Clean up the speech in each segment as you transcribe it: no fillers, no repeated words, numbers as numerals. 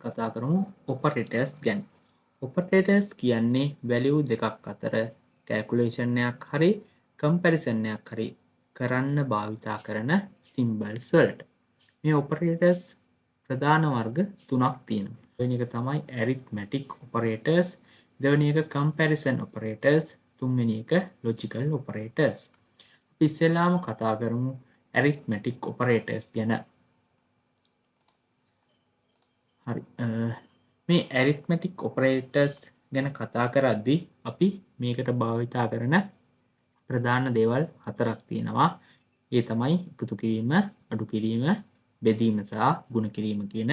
කතා කරමු ඔපරේටර්ස් ගැන. ඔපරේටර්ස් කියන්නේ වැලියු දෙකක් අතර කැල්කුලේෂන් එකක් හරි කම්පැරිසන් එකක් හරි කරන්න භාවිතා කරන සිම්බල්ස් වලට. මේ ඔපරේටර්ස් ප්‍රධාන වර්ග තුනක් තියෙනවා. පළවෙනි එක තමයි ඇරිත්මැටික් ඔපරේටර්ස්, දෙවෙනි එක කම්පැරිසන් ඔපරේටර්ස්, තුන්වෙනි එක ලොජිකල් ඔපරේටර්ස්. අපි ඉස්සෙල්ලාම කතා කරමු ඇරිත්මැටික් ඔපරේටර්ස් ගැන. හරි, මේ ඇරිත්මැටික් ඔපරේටර්ස් ගැන කතා කරද්දී අපි මේකට භාවිතා කරන ප්‍රධාන දේවල් හතරක් තියෙනවා. ඒ තමයි එකතු කිරීම, අඩු කිරීම, බෙදීම සහ ගුණ කිරීම කියන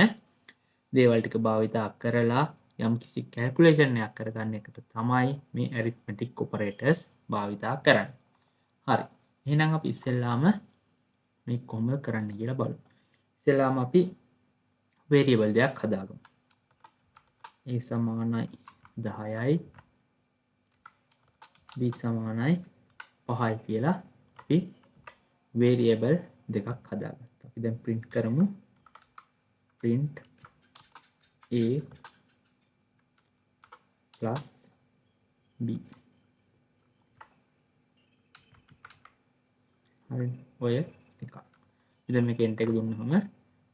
දේවල් ටික භාවිතා කරලා යම්කිසි කැල්කුලේෂන් එකක් කරගන්න එකට තමයි මේ ඇරිත්මැටික් ඔපරේටර්ස් භාවිතා කරන්නේ. හරි, එහෙනම් අපි ඉස්සෙල්ලාම මේ කොහොමද කරන්න කියලා බලමු. ඉස්සෙල්ලාම අපි වේරියබල් දෙයක් හදාගමු. a සමානයි 10යි b සමානයි 5යි කියලා අපි වේරියබල් දෙකක් හදාගත්තා. අපි දැන් print කරමු. print a plus b. හරි, ඔය එක. ඉතින් මේක enter එක දුන්නාම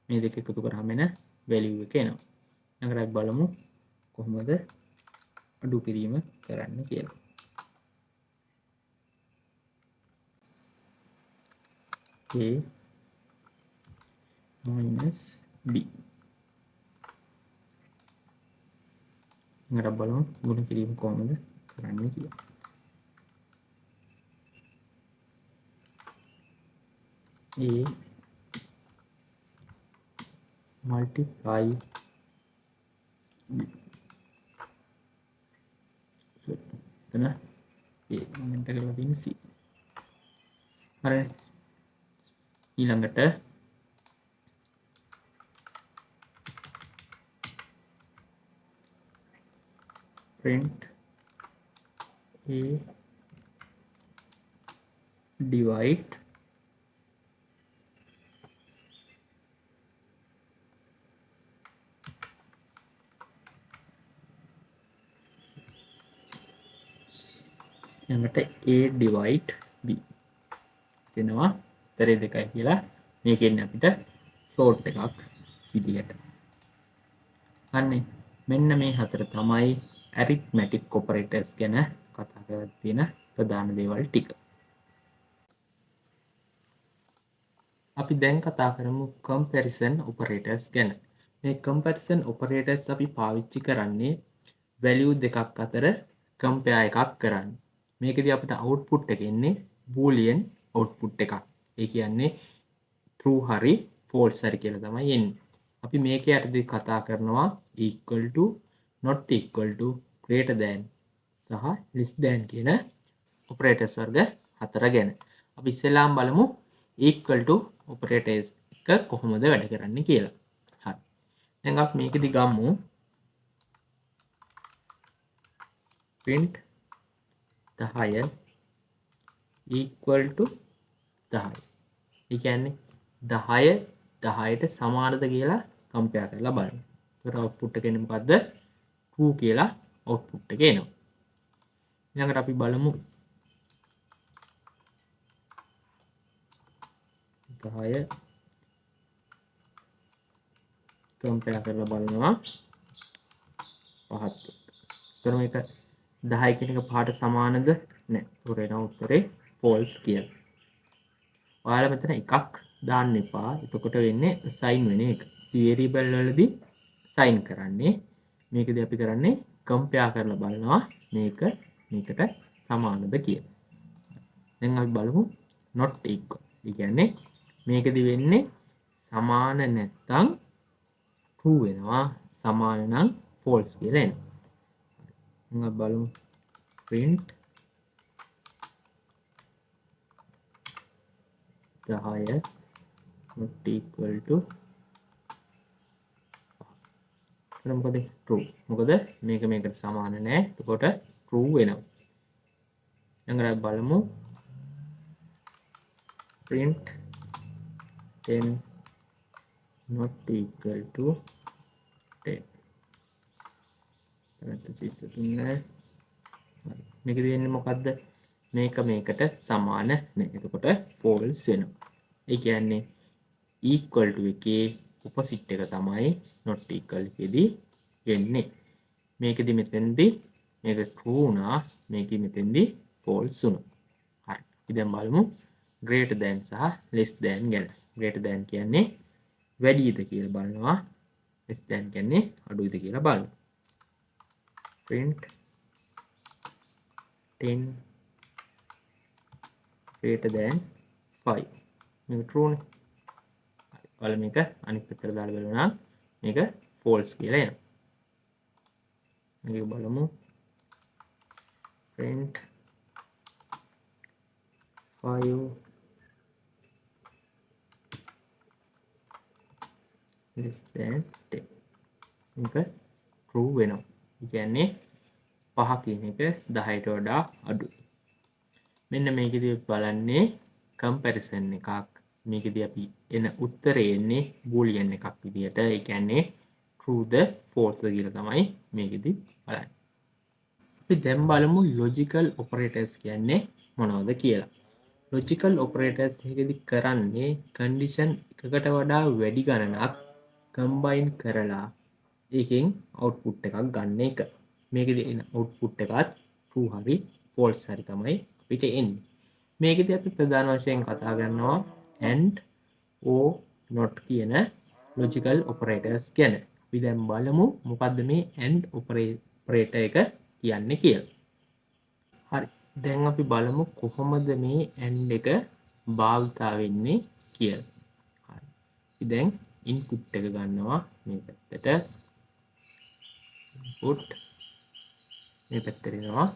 මේ දෙක එකතු කරාම එන value එක එනවා. ඊළඟට අපි බලමු කොහොමද අඩු කිරීම කරන්න කියලා. a minus b. ඊළඟට බලමු ගුණ කිරීම කොහොමද කරන්න කියලා. a multiply b. so එතන a මම කරලා තියෙන්නේ c. හරි, ඊළඟට print a divide ඊළඟට a divide b දෙනවා. උත්තරේ 2යි කියලා මේකෙන් අපිට ෆ්ලෝට් එකක් විදියට. අනේ මෙන්න මේ හතර තමයි ඇරිත්මැටික් ඔපරේටර්ස් ගැන කතා කරලා තියෙන ප්‍රධාන දේවල් ටික. අපි දැන් කතා කරමු කම්පැරිසන් ඔපරේටර්ස් ගැන. මේ කම්පැරිසන් ඔපරේටර්ස් අපි පාවිච්චි කරන්නේ වැලියු දෙකක් අතර කම්පෙයාර් එකක් කරන්න. මේකදී අපිට අවුට්පුට් එක එන්නේ බූලියන් අවුට්පුට් එකක්. ඒ කියන්නේ true හරි false හරි කියලා තමයි එන්නේ. අපි මේක යටදී කතා කරනවා equal to, not equal to, greater than සහ less than කියන ඔපරේටර්ස් වර්ග හතර ගැන. අපි ඉස්සෙල්ලාම බලමු equal to ඔපරේටර්ස් එක කොහොමද වැඩ කරන්නේ කියලා. හරි, දැන් අපි මේකදී ගමු print 10 equal to 10. ඒ කියන්නේ 10 10ට සමානද කියලා කම්පෙයාර් කරලා බලන්න. ඒතර අවුට්පුට් එක එන්නේ මොකද්ද? true කියලා අවුට්පුට් එක එනවා. ඊළඟට අපි බලමු 10 කම්පෙයාර් කරලා බලනවා 5ත්. ඒතර මේක 10 කියන එක 5ට සමානද? නැහැ. ඒතර එනවා උත්තරේ false කියලා. ඔයාලා මෙතන එකක් දාන්න එපා. එතකොට වෙන්නේ assign වෙන එක. variable වලදී assign කරන්නේ. මේකදී අපි කරන්නේ compare කරලා බලනවා මේක මේකට සමානද කියලා. දැන් අපි බලමු not equal. ඒ කියන්නේ මේකදී වෙන්නේ සමාන නැත්නම් true වෙනවා. සමාන නම් false කියලා එනවා. දැන් අපි බලමු print 10 not equal to මොකද true. මොකද මේක මේකට සමාන නැහැ. එතකොට true වෙනවා. ඊළඟට අපි බලමු print 10 not equal to 10. 103 මේක දෙන්නේ මොකද්ද මේක මේකට සමාන නැහැ එතකොට false වෙනවා ඒ කියන්නේ equal to එකේ opposite එක තමයි not equal එකේදී වෙන්නේ මේකෙදි මෙතෙන්දී මේක true වුණා මේකෙදි මෙතෙන්දී false වුණා හරි අපි දැන් බලමු greater than සහ less than ගැන greater than කියන්නේ වැඩිද කියලා බලනවා less than කියන්නේ අඩුයිද කියලා බලනවා print 10 greater than 5 මේක true නේ ඔයාලා මේක අනිත් පැත්තට දාලා බලනවා මේක false කියලා එනවා මේක බලමු print 5 less than 10 මේක true වෙනවා ඒ කියන්නේ 5 කියන එක 10ට වඩා අඩුයි මෙන්න මේකදී බලන්නේ comparison එකක් මේකදී අපි එන උත්තරේ එන්නේ boolean එකක් විදියට ඒ කියන්නේ true ද false ද කියලා තමයි මේකදී බලන්නේ අපි දැන් බලමු logical operators කියන්නේ මොනවද කියලා logical operators එකදී කරන්නේ condition එකකට වඩා වැඩි ගණනක් combine කරලා ඒකෙන් output එකක් ගන්න එක මේකදී එන output එකත් true හරි false හරි තමයි අපිට එන්නේ මේකදී අපි ප්‍රධාන වශයෙන් කතා කරනවා and or not කියන logical operators ගැන අපි දැන් බලමු මොකද්ද මේ and operator එක කියන්නේ කියලා හරි දැන් අපි බලමු කොහොමද මේ and එක භාවිතා වෙන්නේ කියලා හරි අපි දැන් input එක ගන්නවා මේ පැත්තට input මේ පැත්තට එනවා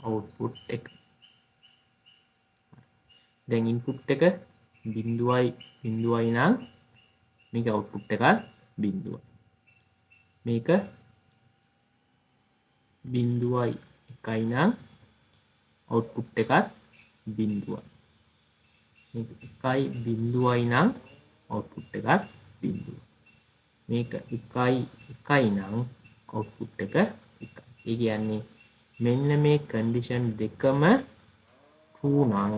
output එක දැන් input එක බිඳුවයි නම් මේක output එක බිඳුවයි මේක බිඳුවයි එකයි නම් output එකත් බිඳුවයි මේක එකයි බිඳුවයි නම් output එකත් බිඳුවයි මේක එකයි නම් output එක එකයි ඒ කියන්නේ මෙන්න මේ condition දෙකම true නම්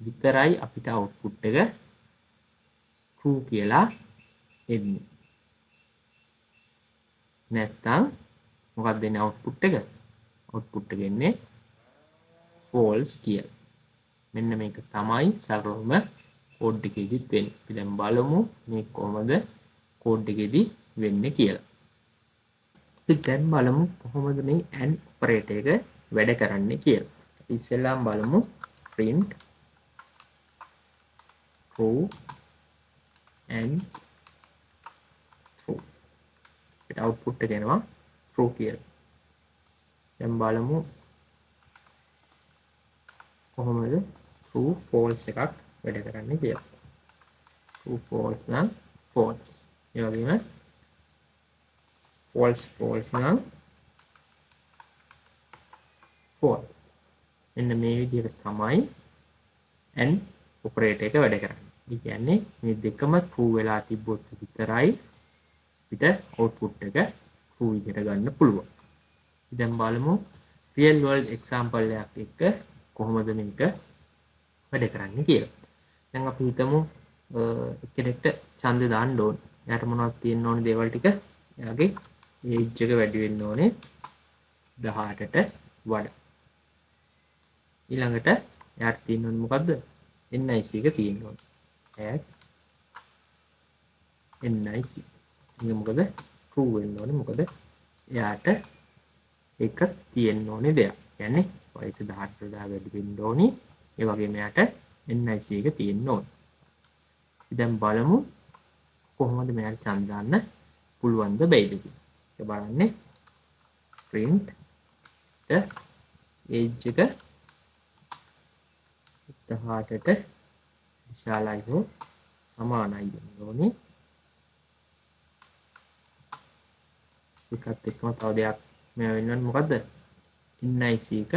විතරයි අපිට output එක true කියලා එන්නේ නැත්තම් මොකක්ද එන්නේ output එක එක එන්නේ false කියලා මෙන්න මේක තමයි සරලවම code එකේදීත් වෙන්නේ අපි දැන් බලමු මේ කොහොමද code එකේදී වෙන්නේ කියලා අපි දැන් බලමු කොහොමද මේ and operator එක වැඩ කරන්නේ කියලා අපි ඉස්සෙල්ලාම බලමු print true and true it output එක එනවා true කියලා දැන් බලමු කොහොමද true false එකක් වැඩ කරන්නේ කියලා true false නම් false ඒ වගේම false නම් false මෙන්න මේ විදිහට තමයි and operator එක වැඩ කරන්නේ. ඒ කියන්නේ මේ දෙකම true වෙලා තිබ්බොත් විතරයි අපිට output එක true විදිහට ගන්න පුළුවන්. දැන් බලමු real world example එකක් එක්ක කොහොමද මේක වැඩ කරන්නේ කියලා. දැන් අපි හිතමු කෙනෙක්ට ඡන්දය දාන්න ඕන. එයාට මොනවද තියෙන්න ඕනේ දේවල් ටික? එයාගේ age එක වැඩි වෙන්න ඕනේ 18ට වඩා. ඊළඟට එයාට තියෙන්න ඕනේ මොකද්ද? NIC එක තියෙන්න ඕනේ. as NIC. මේක මොකද? true වෙන්න ඕනේ. මොකද එයාට එක තියෙන්න ඕනේ දෙයක්. කියන්නේ වයස 18ට වඩා වැඩි වෙන්න ඕනේ. ඒ වගේම එයාට NIC එක තියෙන්න ඕනේ. දැන් බලමු කොහොමද මෙයාට ඡන්ද දාන්න පුළුවන්ද බැයිද කියලා. ඒක බලන්නේ print the age එක 18ට විශාලයි හෝ සමානයි වෙන්න ඕනේ. ඒකත් එක්කම තව දෙයක් මෙයා වෙන්න ඕනේ මොකද්ද? NIC එක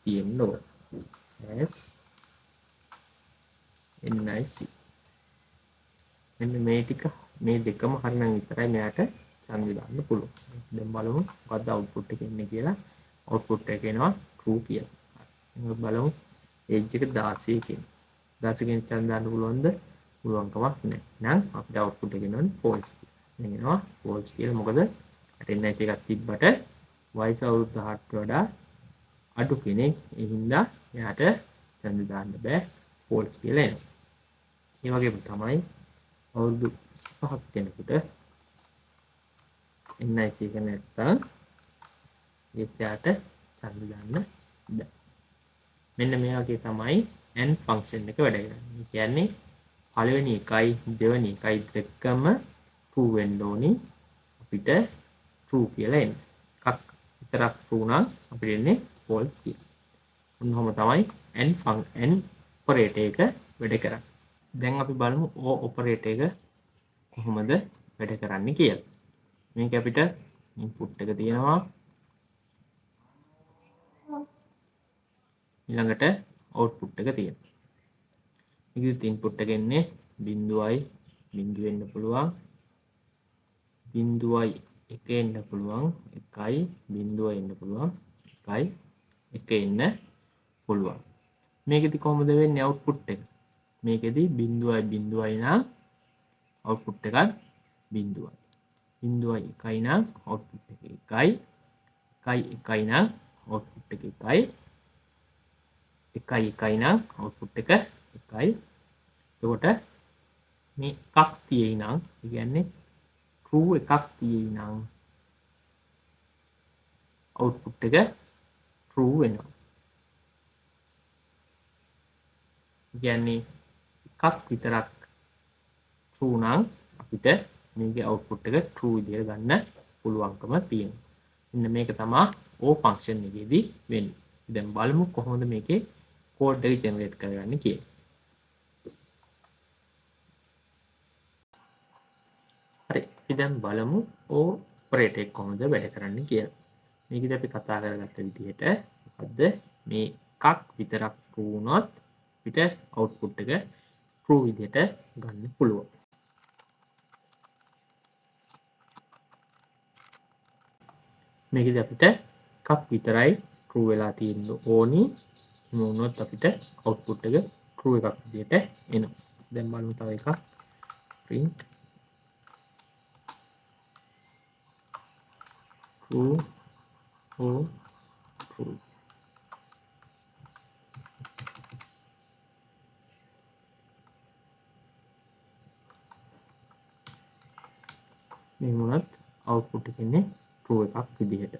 තියෙන්න ඕනේ. as NIC මෙන්න මේ ටික මේ දෙකම හරිනම් විතරයි මෙයාට ඡන්දය දාන්න පුළුවන්. දැන් බලමු මොකද්ද output එක එන්නේ කියලා. output එක එනවා true කියලා. හරි. බලමු age එක 16 කියන. 16 කෙනෙක් චන්ද දාන්න පුළුවන්ද? පුළුවන් කමක් නැහැ. එහෙනම් අපිට output එක එනවනේ false කියලා. දැන් එනවා false කියලා. මොකද attendance එකක් තිබ්බට වයස අවුරුදු 18ට වඩා අඩු කෙනෙක්. ඒ හින්දා එයාට ඡන්ද දාන්න බෑ. false කියලා එනවා. ඒ වගේම තමයි අවුරුදු 25ක් කෙනෙකුට NIC එක නැත්තම් එයාට ඡන්ද දාන්න බෑ. මෙන්න මේ වගේ තමයි AND ෆන්ක්ෂන් එක වැඩ කරන්නේ. ඒ කියන්නේ පළවෙනි එකයි දෙවෙනි එකයි දෙකම true වෙන්න ඕනි. අපිට true කියලා එන්නේ. එකක් විතරක් true නම් අපිට එන්නේ false කියලා. ඔන්නෝම තමයි AND operator එක වැඩ කරන්නේ. දැන් අපි බලමු OR operator එක කොහොමද වැඩ කරන්නේ කියලා. මේක අපිට input එක තියෙනවා. ඊළඟට output එක තියෙනවා. මේකෙදි input එක එන්නේ බිඳුවයි බිඳුව වෙන්න පුළුවන්. බිඳුවයි 1 එන්න පුළුවන්. 1යි බිඳුව එන්න පුළුවන්. 1යි 1 එන්න පුළුවන්. මේකෙදි කොහොමද වෙන්නේ output එක? මේකෙදි බිඳුවයි බිඳුවයි නම් output එකත් බිඳුවයි. බිඳුවයි 1යි නම් output එක 1යි. 1යි 1යි නම් output එක 1යි. 1යි 1යි නම් output එක 1යි. එතකොට මේ එකක් තියෙයි නම් ඒ කියන්නේ true එකක් තියෙයි නම් output එක true වෙනවා. කියන්නේ එකක් විතරක් true නම් අපිට මේකේ output එක true විදියට ගන්න පුළුවන්කම තියෙනවා. මෙන්න මේක තමයි O function එකේදී වෙන්නේ. දැන් බලමු කොහොමද මේකේ code එක generate කරගන්නේ කියලා. හරි. අපි දැන් බලමු operator එක කොහොමද වැඩ කරන්නේ කියලා. මේකදී අපි කතා කරගත්ත විදිහට මොකද්ද මේ එකක් විතරක් true වුණොත් අපිට output එක true විදිහට ගන්න පුළුවන්. මේකදී අපිට එකක් විතරයි true වෙලා තියෙන්න ඕනි. එහෙම වුණොත් අපිට output එක true එකක් විදිහට එනවා. දැන් බලමු තව එකක් print true or true. මේ වුණත් output එක එන්නේ true එකක් විදිහට.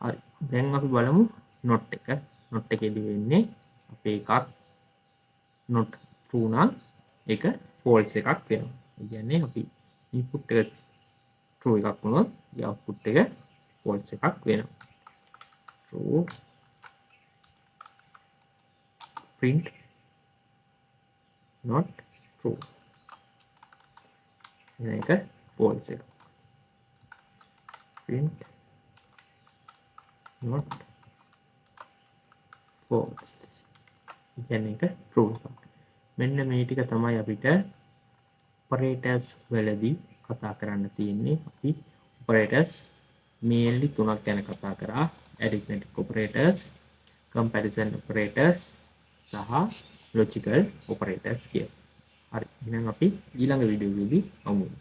හරි. දැන් අපි බලමු not එක. not එකේදී වෙන්නේ අපේ එකක් not true නම් ඒක false එකක් වෙනවා. ඒ කියන්නේ අපි input එක true එකක් වුණොත් ඒ output එක false එකක් වෙනවා. true print not true. මේක false එක. print not false. කියන්නේ ඒක true එකක්. මෙන්න මේ ටික තමයි අපිට operators වලදී කතා කරන්න තියෙන්නේ. අපි operators mainly තුනක් ගැන කතා කරා. arithmetic operators, comparison operators සහ logical operators කියලා. හරි. එහෙනම් අපි ඊළඟ වීඩියෝ එකේදී හමු වෙමු.